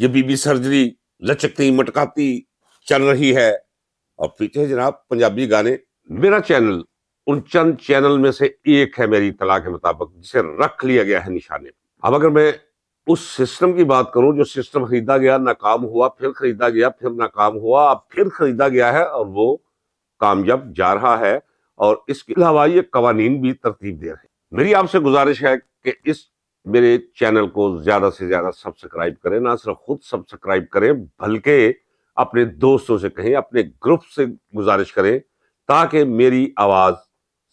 یہ be be surgery لچکتی مٹکاتی چل رہی ہے، اور پیچھے جناب پنجابی گانے۔ میرا چینل ان چند چینل میں سے ایک ہے میری اطلاع کے مطابق، جسے رکھ لیا گیا ہے نشانے۔ اب اگر میں اس سسٹم کی بات کروں جو سسٹم خریدا گیا، ناکام ہوا، پھر خریدا گیا، پھر ناکام ہوا، اب پھر خریدا گیا ہے اور وہ کامیاب جا رہا ہے، اور اس کے علاوہ یہ قوانین بھی ترتیب دے رہے ہیں۔ میری آپ سے گزارش ہے کہ اس میرے چینل کو زیادہ سے زیادہ سبسکرائب کریں، نہ صرف خود سبسکرائب کریں بلکہ اپنے دوستوں سے کہیں، اپنے گروپ سے گزارش کریں، تاکہ میری آواز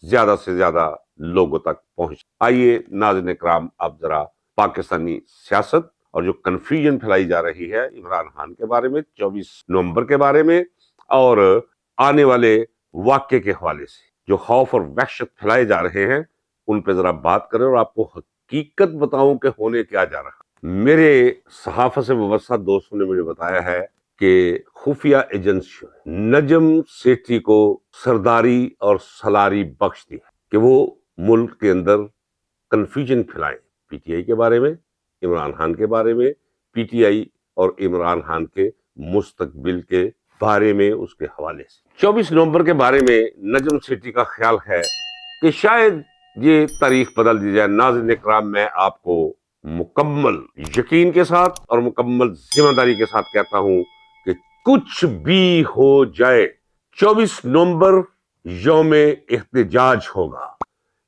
زیادہ سے زیادہ لوگوں تک پہنچے۔ آئیے ناظرین اکرام، اب ذرا پاکستانی سیاست اور جو کنفیوژن پھیلائی جا رہی ہے عمران خان کے بارے میں، 24 نومبر کے بارے میں، اور آنے والے واقعے کے حوالے سے جو خوف اور وحشت پھیلائے جا رہے ہیں، ان پہ ذرا بات کریں اور آپ کو حقیقت بتاؤں کہ ہونے کیا جا رہا۔ میرے صحافت سے وابستہ دوستوں نے مجھے بتایا ہے کہ خفیہ ایجنسی نجم سیٹھی کو سرداری اور سلاری بخش دی ہے کہ وہ ملک کے اندر کنفیوژن پھیلائیں، پی ٹی آئی کے بارے میں، عمران خان کے بارے میں، پی ٹی آئی اور عمران خان کے مستقبل کے بارے میں، اس کے حوالے سے۔ 24 نومبر کے بارے میں نجم سیٹھی کا خیال ہے کہ شاید یہ تاریخ بدل دی جائے۔ ناظرین اکرام، میں آپ کو مکمل یقین کے ساتھ اور مکمل ذمہ داری کے ساتھ کہتا ہوں کہ کچھ بھی ہو جائے، 24 نومبر یوم احتجاج ہوگا،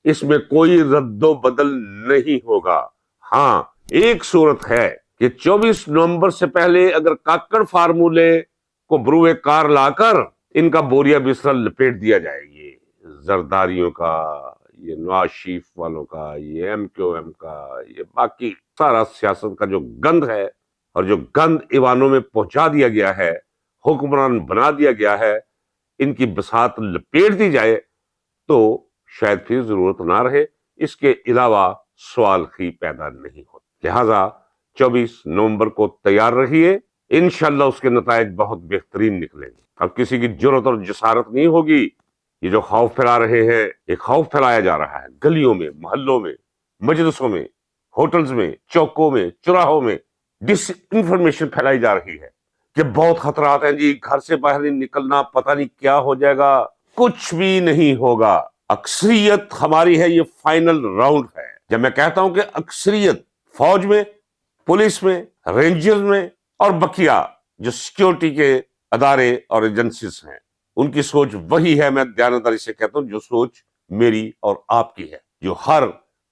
اس میں کوئی رد و بدل نہیں ہوگا۔ ہاں، ایک صورت ہے کہ 24 نومبر سے پہلے اگر کاکڑ فارمولے کو بروئے کار لا کر ان کا بوریا بستر لپیٹ دیا جائے، یہ زرداریوں کا، یہ نواز شریف والوں کا، یہ ایم کیو ایم کا، یہ باقی سارا سیاست کا جو گند ہے اور جو گند ایوانوں میں پہنچا دیا گیا ہے، حکمران بنا دیا گیا ہے، ان کی بساط لپیٹ دی جائے تو شاید پھر ضرورت نہ رہے، اس کے علاوہ سوال ہی پیدا نہیں ہوتا۔ لہٰذا 24 نومبر کو تیار رہیے، انشاءاللہ اس کے نتائج بہت بہترین نکلیں گے۔ اب کسی کی جرأت اور جسارت نہیں ہوگی، یہ جو خوف پھیلا رہے ہیں، ایک خوف پھیلایا جا رہا ہے گلیوں میں، محلوں میں، مجلسوں میں، ہوٹلز میں، چوکوں میں، چوراہوں میں، ڈس انفارمیشن پھیلائی جا رہی ہے کہ بہت خطرات ہیں جی، گھر سے باہر نہیں نکلنا، پتہ نہیں کیا ہو جائے گا۔ کچھ بھی نہیں ہوگا، اکثریت ہماری ہے، یہ فائنل راؤنڈ ہے۔ جب میں کہتا ہوں کہ اکثریت، فوج میں، پولیس میں، رینجرز میں، اور بقیہ جو سیکیورٹی کے ادارے اور ایجنسیز ہیں، ان کی سوچ وہی ہے، میں دیانتداری سے کہتا ہوں، جو سوچ میری اور آپ کی ہے، جو ہر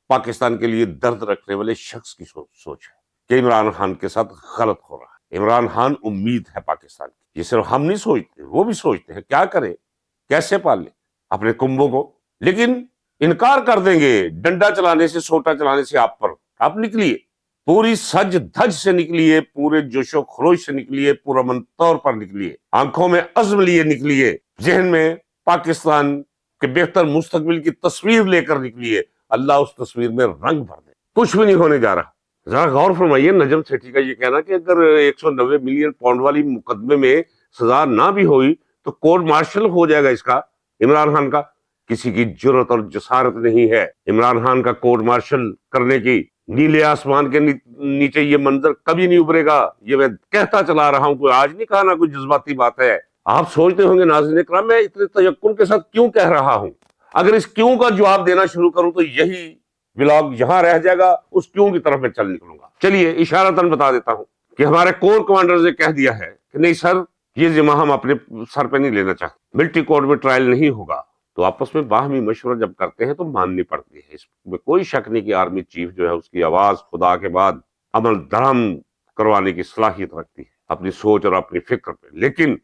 پاکستان کے لیے درد رکھنے والے شخص کی سوچ ہے کہ عمران خان کے ساتھ غلط ہو رہا ہے۔ عمران خان امید ہے پاکستان کی، یہ صرف ہم نہیں سوچتے، وہ بھی سوچتے ہیں کیا کریں، کیسے پالیں اپنے کنبوں کو، لیکن انکار کر دیں گے ڈنڈا چلانے سے، سوٹا چلانے سے آپ پر۔ آپ نکلیے، پوری سج دھج سے نکلیے، پورے جوش و خروش سے نکلیے، پرامن طور پر نکلیے، آنکھوں میں عزم لیے نکلیے، ذہن میں پاکستان کے بہتر مستقبل کی تصویر لے کر نکلیے، اللہ اس تصویر میں رنگ بھر دے۔ کچھ بھی نہیں ہونے جا رہا۔ ذرا غور فرمائیے، نجم سیٹھی کا یہ کہنا کہ اگر 190 ملین پاؤنڈ والی مقدمے میں سزا نہ بھی ہوئی تو کورٹ مارشل ہو جائے گا اس کا، عمران خان کا۔ کسی کی جرأت اور جسارت نہیں ہے عمران خان کا کورٹ مارشل کرنے کی۔ نیلے آسمان کے نیچے یہ منظر کبھی نہیں ابھرے گا، یہ میں کہتا چلا رہا ہوں، کوئی آج نہیں کہا، نہ کوئی جذباتی بات ہے۔ آپ سوچتے ہوں گے ناظرین اکرام، میں اتنے تیقن کے ساتھ کیوں کہہ رہا ہوں؟ اگر اس کیوں کا جواب دینا شروع کروں تو یہی ولاگ یہاں رہ جائے گا، اس کیوں کی طرف میں چل نکلوں گا۔ چلیے اشارتاً بتا دیتا ہوں کہ ہمارے کور کمانڈرز نے کہہ دیا ہے کہ نہیں سر، یہ ذمہ ہم اپنے سر پہ نہیں لینا چاہتے، ملٹری کورٹ میں ٹرائل نہیں ہوگا۔ تو آپس میں باہمی مشورہ جب کرتے ہیں تو ماننی پڑتی ہے، اس میں کوئی شک نہیں کہ آرمی چیف جو ہے اس کی آواز خدا کے بعد عمل درہم کروانے کی صلاحیت رکھتی ہے اپنی سوچ اور اپنی فکر پہ، لیکن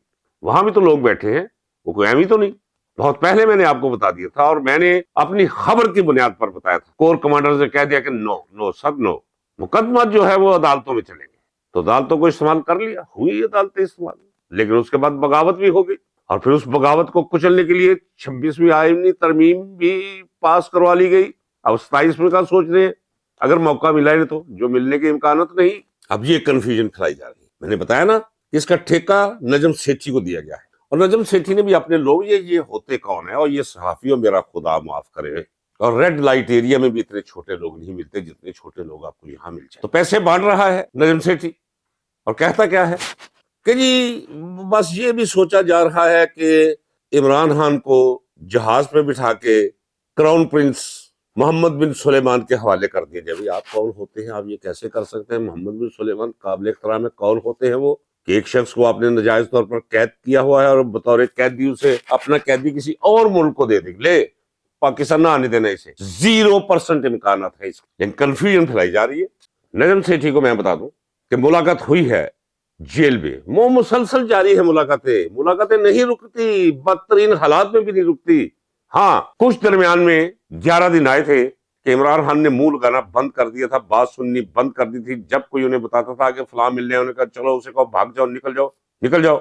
وہاں بھی تو لوگ بیٹھے ہیں، وہ کوئی اہم ہی تو نہیں۔ بہت پہلے میں نے آپ کو بتا دیا تھا، اور میں نے اپنی خبر کی بنیاد پر بتایا تھا، کور کمانڈر نے کہہ دیا کہ نو سر نو، مقدمہ جو ہے وہ عدالتوں میں چلیں گے۔ تو عدالتوں کو استعمال کر لیا، ہوئی عدالتیں استعمال، لیکن اس کے بعد بغاوت بھی ہو گئی، اور پھر اس بغاوت کو کچلنے کے لیے 26ویں آئینی ترمیم بھی پاس کروا لی گئی۔ اب 27 کا سوچ رہے ہیں، اگر موقع ملا ہے تو، جو ملنے کے امکانات نہیں۔ اب یہ کنفیوژن پھیلائی جا رہی ہے، میں نے بتایا نا، اس کا ٹھیکہ نجم سیٹھی کو دیا گیا ہے، اور نجم سیٹھی نے بھی اپنے لوگ، یہ ہوتے کون ہیں، اور یہ صحافیوں، میرا خدا معاف کرے، اور ریڈ لائٹ ایریا میں بھی اتنے چھوٹے لوگ نہیں ملتے جتنے چھوٹے لوگ آپ کو یہاں مل جائیں۔ تو پیسے بانٹ رہا ہے نجم سیٹھی، اور کہتا کیا ہے کہ جی بس یہ بھی سوچا جا رہا ہے کہ عمران خان کو جہاز پہ بٹھا کے کراؤن پرنس محمد بن سلیمان کے حوالے کر دیا جائے۔ آپ کون ہوتے ہیں؟ آپ یہ کیسے کر سکتے ہیں؟ محمد بن سلیمان قابل احترام ہے، کون ہوتے ہیں وہ کہ ایک شخص کو آپ نے ناجائز طور پر قید کیا ہوا ہے اور بطور قیدی اسے اپنا قیدی کسی اور ملک کو دے دیں لے پاکستان نہ آنے دینا، اسے 0% امکانات ہے اس کا، لیکن کنفیوژن پھیلائی جا رہی ہے۔ نجم سیٹھی کو میں بتا دوں کہ ملاقات ہوئی ہے جیل میں، وہ مسلسل جاری ہے ملاقاتیں نہیں رکتی، بدترین حالات میں بھی نہیں رکتی۔ ہاں کچھ درمیان میں 11 دن آئے تھے کہ عمران خان نے منہ لگانا بند کر دیا تھا، بات سننی بند کر دی تھی۔ جب کوئی انہیں بتاتا تھا کہ فلاں ملنے ہیں، انہیں کہا چلو اسے کہو بھاگ جاؤ، نکل جاؤ،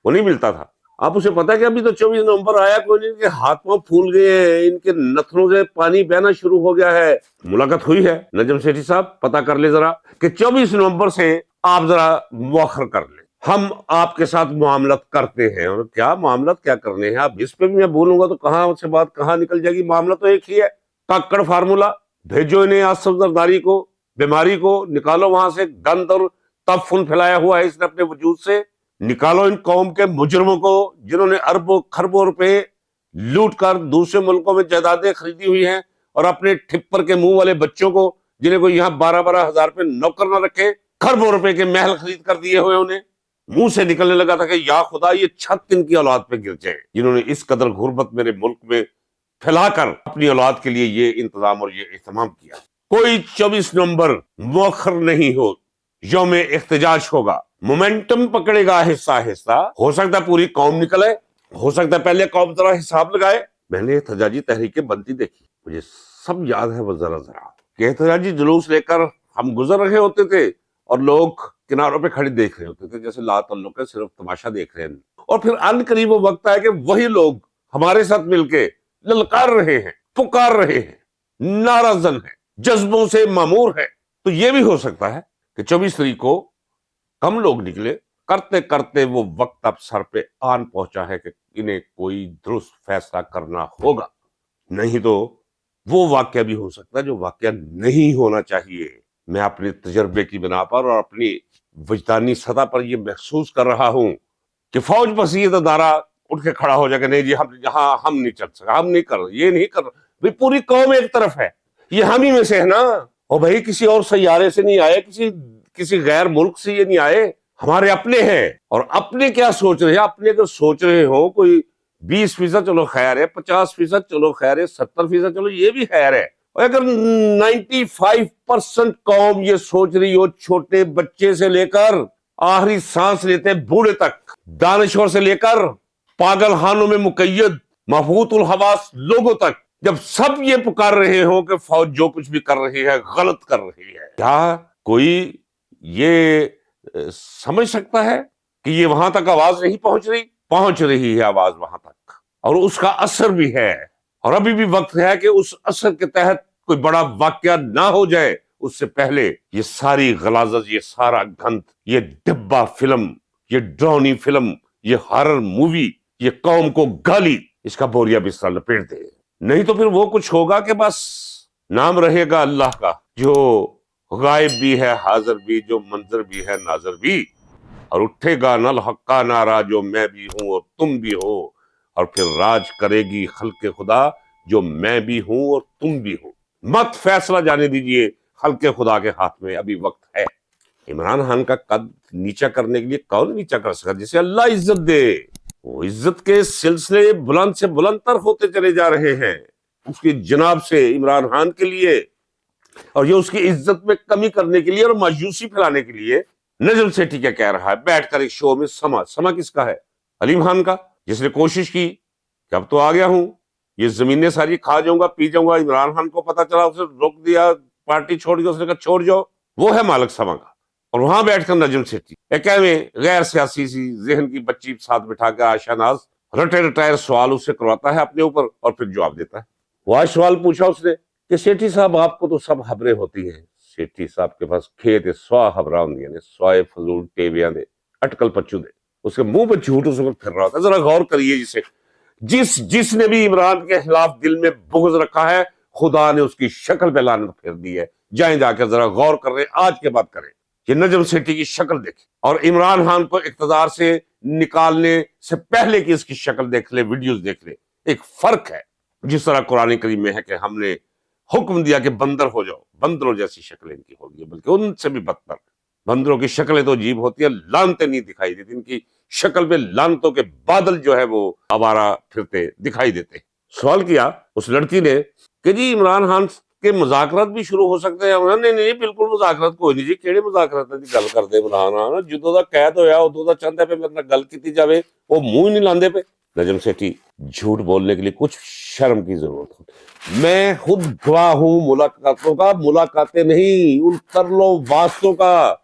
وہ نہیں ملتا تھا۔ آپ اسے پتا ہے کہ ابھی تو 24 نومبر آیا، کوئی نہیں، ان کے ہاتھ پاؤں پھول گئے ہیں، ان کے نتنوں سے پانی بہنا شروع ہو گیا ہے۔ ملاقات ہوئی ہے نجم سیٹھی صاحب، پتا کر لے ذرا کہ 24 نومبر سے آپ ذرا مؤخر کر لیں، ہم آپ کے ساتھ معاملات کرتے ہیں۔ اور کیا معاملات کیا کرنے ہیں؟ آپ اس پہ بھی میں بولوں گا تو کہاں سے بات کہاں نکل جائے گی۔ معاملہ تو ایک ہی ہے، کاکڑ فارمولا، بھیجو انہیں آصف زرداری کو، بیماری کو نکالو وہاں سے، گند اور تفن پھیلایا ہوا ہے اس نے اپنے وجود سے، نکالو ان قوم کے مجرموں کو جنہوں نے اربوں خربوں روپے لوٹ کر دوسرے ملکوں میں جائیدادیں خریدی ہوئی ہیں، اور اپنے ٹھپر کے منہ والے بچوں کو جنہیں کوئی یہاں 12 ہزار پہ نوکر نہ رکھے، خربوں روپے کے محل خرید کر دیے ہوئے، انہیں منہ سے نکلنے لگا تھا کہ یا خدا یہ چھت ان کی اولاد پہ گر جائے، جنہوں نے اس قدر غربت میرے ملک میں پھیلا کر اپنی اولاد کے لیے یہ انتظام اور یہ اہتمام کیا۔ کوئی 24 نومبر مؤخر نہیں یوم احتجاج ہوگا، مومنٹم پکڑے گا آہستہ آہستہ، ہو سکتا ہے پوری قوم نکلے، ہو سکتا ہے پہلے قوم ذرا حساب لگائے۔ میں نے احتجاجی تحریکیں بنتی دیکھی، مجھے سب یاد ہے وہ ذرا کہ احتجاجی جلوس لے کر ہم گزر رہے ہوتے تھے اور لوگ کناروں پہ کھڑے دیکھ رہے ہوتے تھے، جیسے لا تعلق ہے، صرف تماشا دیکھ رہے ہیں۔ اور پھر ان قریب وہ وقت آئے کہ وہی لوگ ہمارے ساتھ مل کے للکار رہے ہیں، پکار رہے ہیں، نعرہ زن ہیں، جذبوں سے معمور ہیں۔ تو یہ بھی ہو سکتا ہے کہ 24 تاریخ کو کم لوگ نکلے، کرتے کرتے وہ وقت اب سر پہ آن پہنچا ہے کہ انہیں کوئی درست فیصلہ کرنا ہوگا، نہیں تو وہ واقعہ بھی ہو سکتا ہے جو واقعہ نہیں ہونا چاہیے۔ میں اپنے تجربے کی بنا پر اور اپنی وجدانی سطح پر یہ محسوس کر رہا ہوں کہ فوج بسیط ادارہ اٹھ کے کھڑا ہو جائے کہ نہیں جی ہم نہیں چل سکا، ہم نہیں کر رہے، یہ نہیں کر رہے۔ پوری قوم ایک طرف ہے، یہ ہم ہی میں سے ہے نا، اور بھائی کسی اور سیارے سے نہیں آئے، کسی غیر ملک سے یہ نہیں آئے، ہمارے اپنے ہیں۔ اور اپنے کیا سوچ رہے ہیں؟ اپنے اگر سوچ رہے ہو کوئی 20% چلو خیر ہے، 50% چلو خیر ہے، 70% چلو یہ بھی خیر ہے، اور اگر 95% قوم یہ سوچ رہی ہو، چھوٹے بچے سے لے کر آخری سانس لیتے بوڑھے تک، دانشور سے لے کر پاگل خانوں میں مقید محفوظ الحواس لوگوں تک، جب سب یہ پکار رہے ہوں کہ فوج جو کچھ بھی کر رہی ہے غلط کر رہی ہے، کیا کوئی یہ سمجھ سکتا ہے کہ یہ وہاں تک آواز نہیں پہنچ رہی ہے آواز وہاں تک، اور اس کا اثر بھی ہے، اور ابھی بھی وقت ہے کہ اس اثر کے تحت کوئی بڑا واقعہ نہ ہو جائے۔ اس سے پہلے یہ ساری غلاظت، یہ سارا گند، یہ ڈبہ فلم، یہ ڈرونی فلم، یہ ہارر مووی، یہ قوم کو گالی، اس کا بوریا بستر لپیٹ دے، نہیں تو پھر وہ کچھ ہوگا کہ بس نام رہے گا اللہ کا، جو غائب بھی ہے حاضر بھی، جو منظر بھی ہے ناظر بھی، اور اٹھے گا نل حق کا نعرہ، جو میں بھی ہوں اور تم بھی ہو، اور پھر راج کرے گی خلق خدا، جو میں بھی ہوں اور تم بھی ہو۔ مت فیصلہ جانے دیجئے خلق خدا کے ہاتھ میں، ابھی وقت ہے۔ عمران خان کا قد نیچا کرنے کے لیے کون نیچا کر سکتا؟ جسے اللہ عزت دے، وہ عزت کے سلسلے بلند سے بلند تر ہوتے چلے جا رہے ہیں اس کی جناب سے عمران خان کے لیے، اور یہ اس کی عزت میں کمی کرنے کے لیے اور مایوسی پھیلانے کے لیے نجم سیٹھی کیا کہہ رہا ہے بیٹھ کر ایک شو میں۔ سما کس کا ہے؟ علیم خان کا، جس نے کوشش کی کہ اب تو آ گیا ہوں، یہ زمینیں ساری کھا جاؤں گا پی جاؤں گا، عمران خان کو پتا چلا، اسے روک دیا، پارٹی چھوڑ دیا، اس نے کہا چھوڑ جاؤ، وہ ہے مالک سما کا۔ اور وہاں بیٹھ کر نجم سیٹھی ایک غیر سیاسی سی ذہن کی بچی ساتھ بٹھا کے آشا ناز رٹائر سوال اس سے کرواتا ہے اپنے اوپر، اور پھر جواب دیتا ہے۔ وہ آج سوال پوچھا اس نے کہ سیٹھی صاحب آپ کو تو سب خبریں ہوتی ہیں، سیٹھی صاحب کے پاس کھیت سوا خبراں ہوندیاں نے، سوائے فضول ٹیویاں دے، اٹکل پچو دے، اس کے منہ پہ جھوٹ اس وقت پھر رہا ہوتا ہے۔ ذرا غور کریے، جس نے بھی عمران کے خلاف دل میں بغض رکھا ہے، خدا نے اس کی شکل پہ لعنت پھیر دی ہے۔ جائیں جا کے ذرا غور کر رہے، آج کے بعد کریں۔ یہ نجم سیٹھی کی شکل دیکھے اور عمران خان کو اقتدار سے نکالنے سے پہلے کی اس کی شکل دیکھ لے، ویڈیوز دیکھ لے. ایک فرق ہے. جس طرح قرآن کریم میں ہے کہ ہم نے حکم دیا کہ بندر ہو جاؤ، بندروں جیسی شکلیں ان کی ہوگی، بلکہ ان سے بھی بدتر. بندروں کی شکلیں تو عجیب ہوتی ہیں، لانتیں نہیں دکھائی دیتی. ان کی شکل پہ لانتوں کے بادل جو ہے وہ آوارہ پھرتے دکھائی دیتے. سوال کیا اس لڑکی نے کہ جی عمران خان کے مذاکرات بھی شروع ہو سکتے ہیں. نہیں نہیں بالکل مذاکرات کوئی نہیں جی، کیڑے مذاکرات دی گل کرتے عمران خان؟ جدوں دا قید ہویا ادوں دا چاہتا پہ میرے نال گل کیتی جاوے، وہ منہ ہی نہیں لاندے پہ. نجم سیٹھی جھوٹ بولنے کے لیے کچھ شرم کی ضرورت ہو. میں خود گواہ ہوں ملاقاتوں کا، ملاقاتیں نہیں، ان ترلو واسطوں کا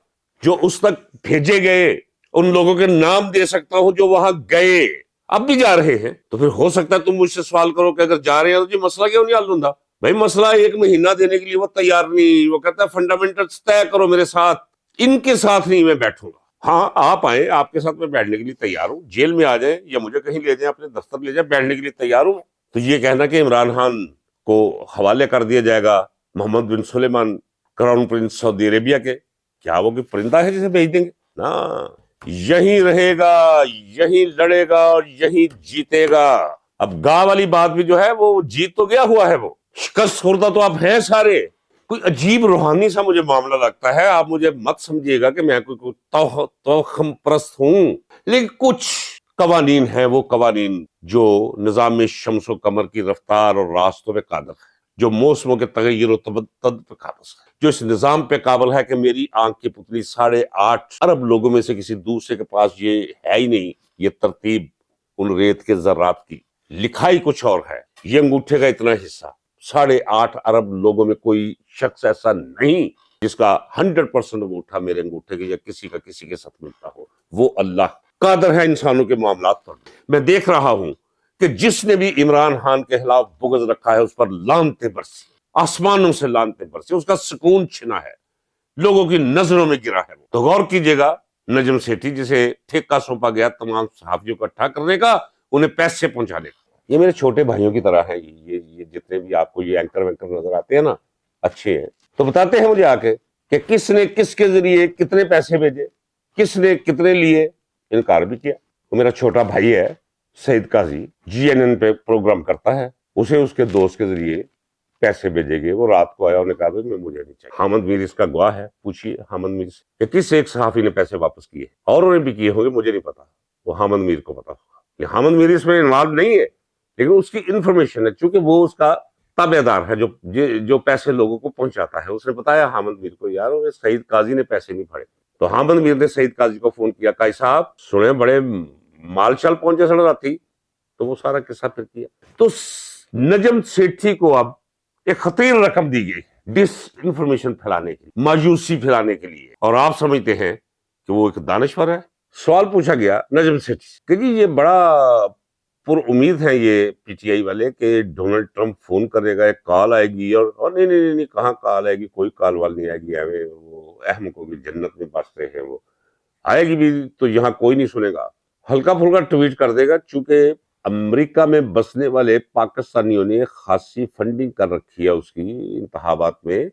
جو اس تک بھیجے گئے. ان لوگوں کے نام دے سکتا ہوں جو وہاں گئے، اب بھی جا رہے ہیں. تو پھر ہو سکتا ہے تم مجھ سے سوال کرو کہ اگر جا رہے ہیں تو جی مسئلہ کیوں نہیں حل ہوتا؟ بھائی مسئلہ 1 مہینہ دینے کے لیے وہ تیار نہیں. وہ کہتا ہے فنڈامنٹلز طے کرو میرے ساتھ، ان کے ساتھ نہیں میں بیٹھوں گا. ہاں آپ آئیں، آپ کے ساتھ میں بیٹھنے کے لیے تیار ہوں. جیل میں آ جائیں یا مجھے کہیں لے جائیں، اپنے دفتر لے جائیں، بیٹھنے کے لیے تیار ہوں. تو یہ کہنا کہ عمران خان کو حوالے کر دیا جائے گا محمد بن سلیمان کراؤن پرنس سعودی عربیہ کے، کیا وہ کوئی پرندہ ہے جسے بھیج دیں گے؟ نا، یہیں رہے گا، یہیں لڑے گا اور یہیں جیتے گا. اب گاہ والی بات بھی جو ہے وہ جیت تو گیا ہوا ہے، وہ شکست خوردہ تو اب ہیں سارے. کوئی عجیب روحانی سا مجھے معاملہ لگتا ہے. آپ مجھے مت سمجھیے گا کہ میں کوئی توخم پرست ہوں، لیکن کچھ قوانین ہیں، وہ قوانین جو نظام شمس و قمر کی رفتار اور راستوں پہ قادر ہے، جو موسموں کے تغیر و تبدل پہ قابل ہے، جو اس نظام پہ قابل ہے کہ میری آنکھ کی پتلی 8.5 ارب لوگوں میں سے کسی دوسرے کے پاس یہ ہے ہی نہیں. یہ ترتیب ان ریت کے ذرات کی، لکھائی کچھ اور ہے. یہ انگوٹھے کا اتنا حصہ 8.5 ارب لوگوں میں کوئی شخص ایسا نہیں جس کا 100% انگوٹھا میرے انگوٹھے کے یا کسی کا کسی کے ساتھ ملتا ہو. وہ اللہ قادر ہے انسانوں کے معاملات پر. میں دیکھ رہا ہوں کہ جس نے بھی عمران خان کے خلاف بغض رکھا ہے اس پر لعنتیں برسی، آسمانوں سے لعنتیں برسی، اس کا سکون چھنا ہے، لوگوں کی نظروں میں گرا ہے. تو غور کیجئے گا، نجم سیٹھی جسے ٹھیکہ سونپا گیا تمام صحافیوں کو اکٹھا کرنے کا، انہیں پیسے پہنچانے کا، یہ میرے چھوٹے بھائیوں کی طرح ہیں. یہ جتنے بھی آپ کو یہ اینکر وینکر نظر آتے ہیں نا، اچھے ہیں، تو بتاتے ہیں مجھے آ کے کہ کس نے کس کے ذریعے کتنے پیسے بھیجے، کس نے کتنے لیے. انکار بھی کیا. وہ میرا چھوٹا بھائی ہے سعید قاضی، GNN پہ پروگرام کرتا ہے، اسے اس کے دوست کے ذریعے پیسے بھیجے گئے. وہ رات کو آیا، انہوں نے کہا میں مجھے نہیں چاہیے. حامد میر اس کا گواہ ہے، پوچھیے حامد میر سے کہ کس ایک صحافی نے پیسے واپس کیے، اور انہوں نے بھی کیے ہوں گے، مجھے نہیں پتا، وہ حامد میر کو پتا ہوگا. یہ حامد میر اس میں انوالو نہیں ہے، لیکن اس کی انفارمیشن ہے، چونکہ وہ اس کا تابع دار ہے جو پیسے لوگوں کو پہنچاتا ہے. اس نے بتایا حامد میر کو، یار وہ سعید قاضی نے پیسے نہیں پھڑے. تو حامد میر نے سعید قاضی کو فون کیا، قاضی صاحب سنے بڑے مال شال پہنچے سڑ آتی. تو وہ سارا قصہ پھر کیا. تو نجم سیٹھی کو اب ایک خطیر رقم دی گئی ڈس انفارمیشن پھیلانے کی، مایوسی پھیلانے کے لیے، اور آپ سمجھتے ہیں کہ وہ ایک دانشور ہے. سوال پوچھا گیا نجم سیٹھی سے کہ جی یہ بڑا پر امید ہے یہ PTI والے کہ ڈونلڈ ٹرمپ فون کرے گا، ایک کال آئے گی، اور نہیں کہاں کال آئے گی، کوئی کال وال نہیں آئے گی. وہ اہم کو بھی جنت میں بستے ہیں، وہ آئے گی بھی تو یہاں کوئی نہیں سنے گا. ہلکا پھلکا ٹویٹ کر دے گا، چونکہ امریکہ میں بسنے والے پاکستانیوں نے خاصی فنڈنگ کر رکھی ہے اس کی انتخابات میں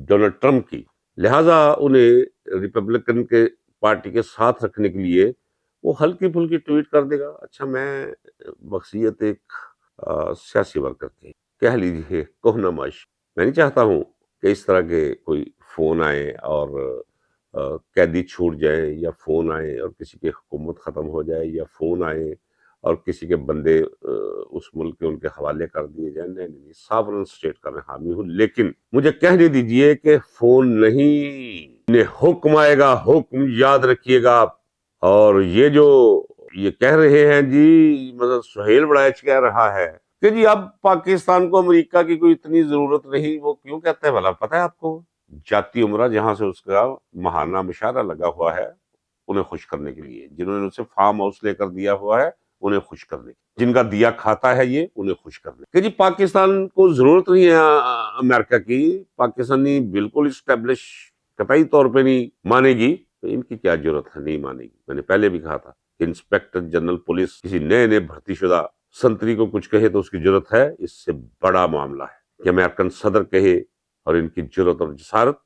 ڈونلڈ ٹرمپ کی، لہٰذا انہیں ریپبلکن کے پارٹی کے ساتھ رکھنے کے لیے وہ ہلکی پھلکی ٹویٹ کر دے گا. اچھا، میں بخصیت ایک سیاسی ورکر کی کہہ لیجیے کوہنمائش، میں نہیں چاہتا ہوں کہ اس طرح کے کوئی فون آئے اور قیدی چھوٹ جائیں، یا فون آئے اور کسی کی حکومت ختم ہو جائے، یا فون آئے اور کسی کے بندے اس ملک کے ان کے حوالے کر دیے جائیں. نہیں، ساورن اسٹیٹ کا میں حامی ہوں، لیکن مجھے کہنے دیجئے کہ فون نہیں، انہیں حکم آئے گا، حکم یاد رکھیے گا آپ. اور یہ جو یہ کہہ رہے ہیں جی، مطلب سہیل بڑائچ کہہ رہا ہے کہ جی اب پاکستان کو امریکہ کی کوئی اتنی ضرورت نہیں. وہ کیوں کہتے ہیں بھلا پتہ ہے آپ کو؟ جاتی عمرہ جہاں سے اس کا ماہانہ مشاہرہ لگا ہوا ہے، انہیں خوش کرنے کے لیے، جنہوں نے اسے فارم ہاؤس لے کر دیا ہوا ہے انہیں خوش کرنے، جن کا دیا کھاتا ہے یہ انہیں خوش کرنے کہ جی پاکستان کو ضرورت نہیں ہے امریکہ کی، پاکستانی بالکل اسٹیبلش قطعی طور پہ نہیں مانے گی. تو ان کی کیا ضرورت ہے، نہیں مانے گی. میں نے پہلے بھی کہا تھا کہ انسپیکٹر جنرل پولیس کسی نئے بھرتی شدہ سنتری کو کچھ کہے تو اس کی ضرورت ہے. اس سے بڑا معاملہ ہے کہ امریکن صدر کہے اور ان کی جرت اور جسارت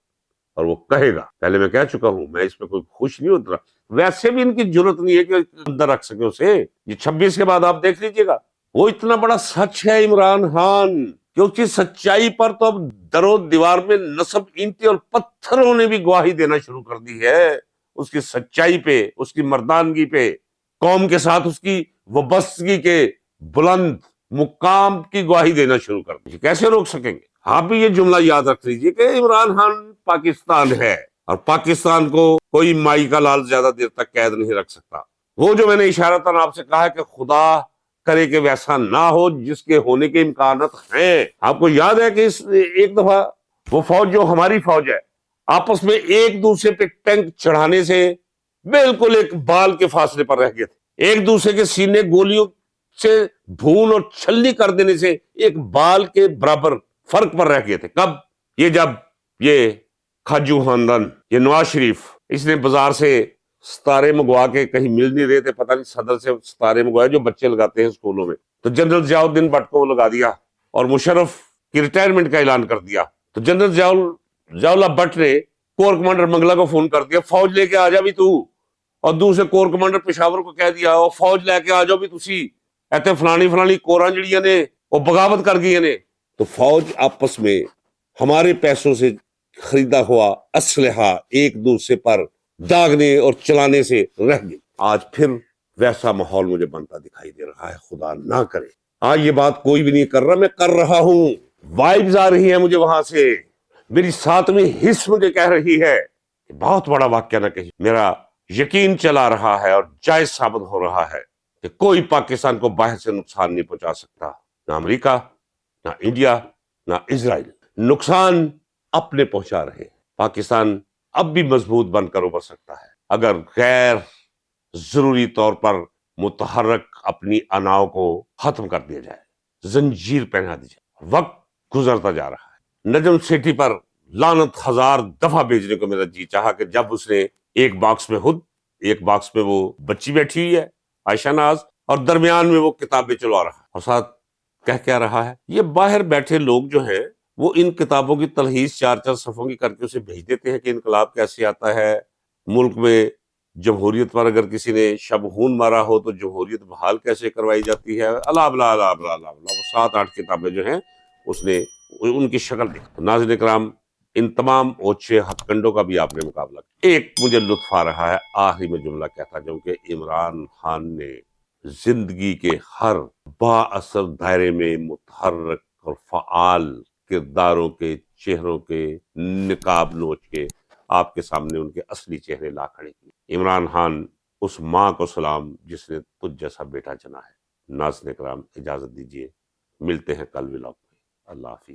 اور وہ کہے گا. پہلے میں کہہ چکا ہوں, میں اس پہ کوئی خوش نہیں ہوتا. ویسے بھی ان کی جرت نہیں ہے کہ اندر رکھ سکے اسے. یہ 26 کے بعد آپ دیکھ لیجئے گا. وہ اتنا بڑا سچ ہے عمران خان کہ اس کی سچائی پر تو اب در و دیوار میں نصب اینٹیں اور پتھروں نے بھی گواہی دینا شروع کر دی ہے. اس کی سچائی پہ, اس کی مردانگی پہ, قوم کے ساتھ اس کی وابستگی کے بلند مقام کی گواہی دینا شروع کر دی. کیسے روک سکیں گے؟ آپ بھی یہ جملہ یاد رکھ لیجئے کہ عمران خان پاکستان ہے, اور پاکستان کو کوئی مائی کا لال زیادہ دیر تک قید نہیں رکھ سکتا. وہ جو میں نے اشارتاً آپ سے کہا ہے کہ خدا کرے کہ ویسا نہ ہو, جس کے ہونے کے امکانات ہیں. آپ کو یاد ہے کہ ایک دفعہ وہ فوج جو ہماری فوج ہے, آپس میں ایک دوسرے پہ ٹینک چڑھانے سے بالکل ایک بال کے فاصلے پر رہ گئے تھے. ایک دوسرے کے سینے گولیوں سے بھون اور چھلنی کر دینے سے ایک بال کے برابر فرق پر رہ گئے تھے. کب؟ یہ جب یہ کھاجو خاندان, یہ نواز شریف, اس نے بازار سے ستارے منگوا کے, کہیں مل نہیں رہے تھے, پتہ نہیں صدر سے ستارے منگوائے جو بچے لگاتے ہیں اسکولوں میں, تو جنرل ضیاء الدین بٹ کو لگا دیا اور مشرف کی ریٹائرمنٹ کا اعلان کر دیا. تو جنرل ضیاء اللہ بٹ نے کور کمانڈر منگلا کو فون کر دیا, فوج لے کے آ جا بھی تو, اور دوسرے کور کمانڈر پشاور کو کہہ دیا فوج لے کے آ جاؤ بھی تسی, ایتے فلانی کوراں جڑیاں نے وہ بغاوت کر گئی نے. تو فوج آپس میں ہمارے پیسوں سے خریدا ہوا اسلحہ ایک دوسرے پر داغنے اور چلانے سے رہ گئی. آج پھر ویسا ماحول مجھے بنتا دکھائی دے رہا ہے. خدا نہ کرے. آج یہ بات کوئی بھی نہیں کر رہا, میں کر رہا ہوں. وائبز آ رہی ہیں مجھے وہاں سے, میری ساتویں حص مجھے کہہ رہی ہے کہ بہت بڑا واقعہ نہ کہی. میرا یقین چلا رہا ہے اور جائز ثابت ہو رہا ہے کہ کوئی پاکستان کو باہر سے نقصان نہیں پہنچا سکتا, نہ امریکہ, نہ انڈیا, نہ اسرائیل. نقصان اپنے پہنچا رہے ہیں. پاکستان اب بھی مضبوط بن کر ابھر سکتا ہے اگر غیر ضروری طور پر متحرک اپنی اناؤں کو ختم کر دیا جائے, زنجیر پہنا دی جائے. وقت گزرتا جا رہا ہے. نجم سیٹھی پر لعنت 1000 دفعہ بھیجنے کو میرا جی چاہا کہ جب اس نے ایک باکس میں خود, ایک باکس میں وہ بچی بیٹھی ہوئی ہے عائشہ ناز, اور درمیان میں وہ کتابیں چلوا رہا ہے, اور ساتھ کہہ کیا رہا ہے. یہ باہر بیٹھے لوگ جو ہیں وہ ان کتابوں کی تلخیص 4 صفحوں کی کر کے اسے بھیج دیتے ہیں کہ انقلاب کیسے آتا ہے, ملک میں جمہوریت پر اگر کسی نے شبہون مارا ہو تو جمہوریت بحال کیسے کروائی جاتی ہے, اللہ بلا اللہ بلا اللہ بلا. وہ 7-8 کتابیں جو ہیں اس نے ان کی شکل دیکھ. ناظرین کرام, ان تمام اوچھے ہتھ کنڈوں کا بھی آپ نے مقابلہ کیا. ایک مجھے لطف آ رہا ہے, آخری میں جملہ کہتا جاؤں کہ عمران خان نے زندگی کے ہر با اثر دائرے میں متحرک اور فعال کرداروں کے چہروں کے نقاب نوچ کے آپ کے سامنے ان کے اصلی چہرے لا کھڑے کیے. عمران خان اس ماں کو سلام جس نے تجھ جیسا بیٹا جنا ہے. ناظرین کرام اجازت دیجیے, ملتے ہیں کل ولاگ میں. اللہ حافظ.